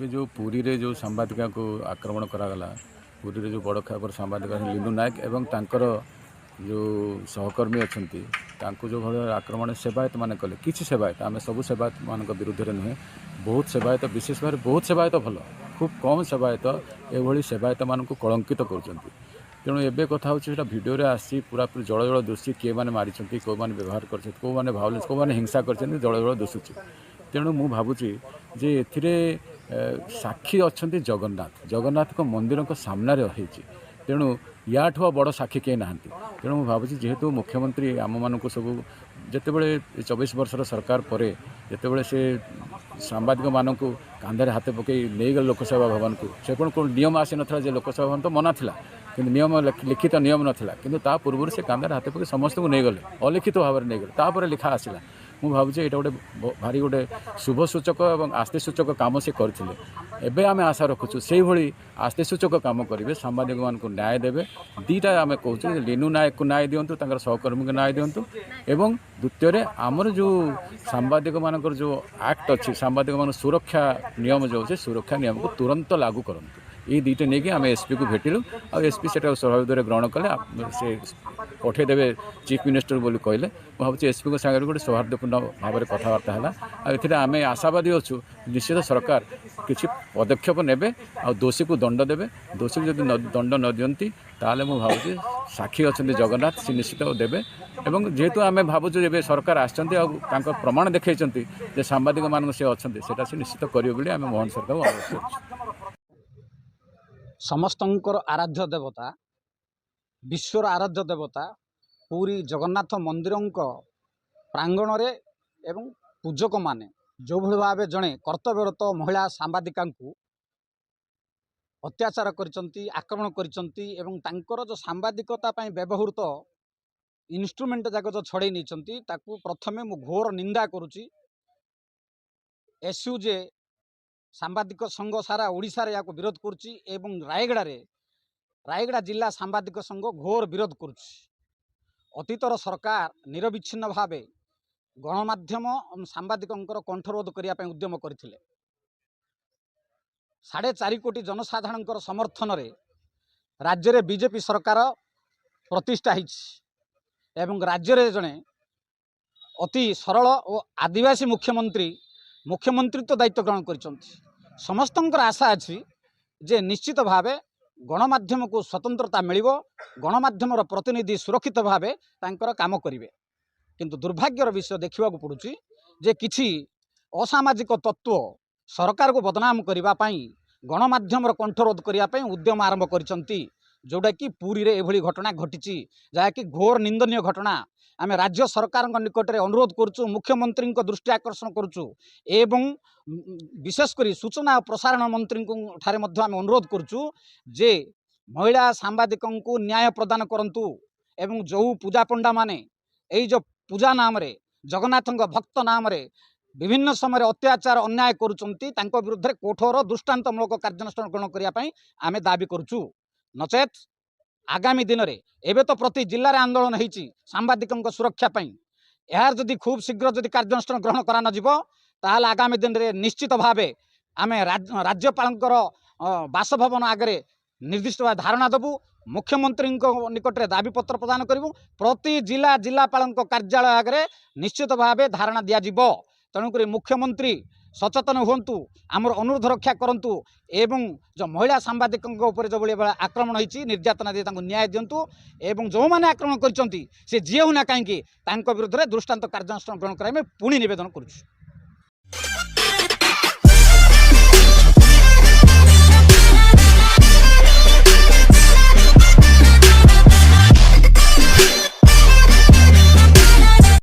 जो पुरी रे जो सांबादिका को आक्रमण करागला पुरी रे जो बड़ खबर सांबादिका लिलु नायक एवं तांकर जो सहकर्मी अच्छी जो भाव आक्रमण सेवायत मान कले किसी सेवायत आम सब सेवायत मान विरुद्ध में नुहे बहुत सेवायत विशेष भाव बहुत सेवायत भल खूब कम सेवायत एभली सेवायत मान कलंकित कर तेणु एबे कथा होता भिडियो आसी पूरा पूरी जल जल दोषी किए मैंने मारी कौ मैंने व्यवहार कर कौ मैंने भावलेंस कौ मैंने हिंसा कर जल जल दोषुची तेणु मु भावुची जे एथिरे साक्षी अच्छा जगन्नाथ जगन्नाथ मंदिर सामने रही तेणु या बड़ साक्षी कहीं ना तेणु मुझे भावुँ जेहेतु मुख्यमंत्री आम मान सब जिते बड़े 24 वर्षर सरकार पर जिते से सांबादिक मान कांधे हाथ पकई नहीं गले लोकसभा भवन को से कौन नियम आसी नाला लोकसभा भवन तो मना था कि नियम लिखित नियम नाला कि पूर्व से कांधे हाथ पकई समस्त को नहीं गले अलिखित भाव में नहीं गले तापर लिखा आसला मुझे भावुँ यहाँ गोटे भारी गोटे शुभ सूचक और आस्थे सूचक कम से करते आम आशा रखुचु से भाई आस्थे सूचक कम करेंगे सांबादिक मान को न्याय देवे दीटा आम कहूँ लिनु नायक को न्याय दिंतु सहकर्मी को न्याय दिंतु एवं द्वितीय आमर जो सांबादिक मान जो एक्ट अच्छी सांबादिक मान सुरक्षा नियम जो सुरक्षा नियम को तुरंत लागू करूँ ये दुईटे नहीं आम एसपी को भेटिलु आ एसपी से स्वाभाविक ग्रहण कले से पठेदेवे चीफ मिनिस्टर बोली कहले भावुँ एसपी को सागर गोटे सौहार्दपूर्ण भाव में कथबार्ता है आम आशावादी अच्छु निश्चित सरकार किसी पदक्षेप नेबे आ दोषी को दंड देवे दोषी को जब दंड न दियंती ताले मु भावुँ साक्षी अच्छा जगन्नाथ से निश्चित देवे एवं जेहेतु आम भावुँ जब सरकार आसकर प्रमाण देखते सांबादिक मान से अच्छा से निश्चित करेंगे आम मोहन सरकार को अनुरोध कर समस्तंकर आराध्य देवता विश्वर आराध्य देवता पूरी जगन्नाथ मंदिर प्रांगण रे एवं पूजक माने जो भली भाव जड़े कर्तव्यरत महिला सांबादिका अत्याचार करिसंती आक्रमण करिसंती एवं तांकर जो सांबादिकता पई व्यवहृत इन्स्ट्रुमेंट जाक जो छड़े नहीं ताकू प्रथमे मु घोर निंदा करुची एसयूजे सांबादिक संघ सारा ओडिशा रे याको विरोध करुची एवं रायगड़ा जिला सांबादिक संघ घोर विरोध करुची अतीतर सरकार निरविच्छिन्न भावे गणमाध्यम सांबादिकंकर कंठरोध करने उद्यम करथिले 4.5 कोटी जनसाधारण समर्थन रे राज्य रे बीजेपी सरकार प्रतिष्ठा हिची एवं राज्य रे जने अति सरल और आदिवासी मुख्यमंत्री तो दायित्व ग्रहण करिसंती समस्तंकर आशा अछि जे निश्चित भावे गणमाध्यम को स्वतंत्रता मिलिबो गणमाध्यमर प्रतिनिधि सुरक्षित भावे तांकर काम करिवे किंतु दुर्भाग्यर विषय देखा पड़ुछि जे किछि असामाजिक तत्व सरकार को बदनाम करने गणमाध्यमर कंठरोध करने उद्यम आरंभ करिसंती जोटा कि पुरी रे एभली घटना घटी जहाँकि घोर निंदनीय घटना आम राज्य सरकार निकट में अनुरोध करुचु मुख्यमंत्री दृष्टि आकर्षण करुचु एवं विशेषकर सूचना और प्रसारण मंत्री ठारे मध्य आम अनुरोध करुचु जे महिला सांबादिक को न्याय प्रदान करंतु एवं जो पूजा पंडा माने यही जो पूजा नाम रे जगन्नाथ भक्त नाम रे विभिन्न समय अत्याचार अन्याय करुचंती तांको विरुद्ध कठोर दृष्टांतमूलक कार्यानुष्ठान ग्रहण करने आम दाबी करुचु नचेत आगामी दिन में एवं तो प्रति जिले में आंदोलन होती सांबादिकों सुरक्षा यार जदि खूब शीघ्र जदि कार्यानुष्ठान ग्रहण करा ताल आगामी दिन में निश्चित भाव आम राज्यपाल बासभवन आगे निर्दिष्ट भाव धारणा देबू मुख्यमंत्री निकट में दाबीपत्र प्रदान करूँ प्रति जिलापाल कार्यालय आगे निश्चित भाव धारणा दिज्व तेणुक मुख्यमंत्री सचेतन हुंतु आमर अनुरोध रक्षा करंतु एवं जो महिला सांबादिक जो भाई आक्रमण होती निर्यातना दे न्याय दिंतु एवं जो मैंने आक्रमण कर जी होना कहीं विरुद्ध दृष्टांत कार्यानुष्ठान ग्रहण कराई पुणी नवेदन करुँ।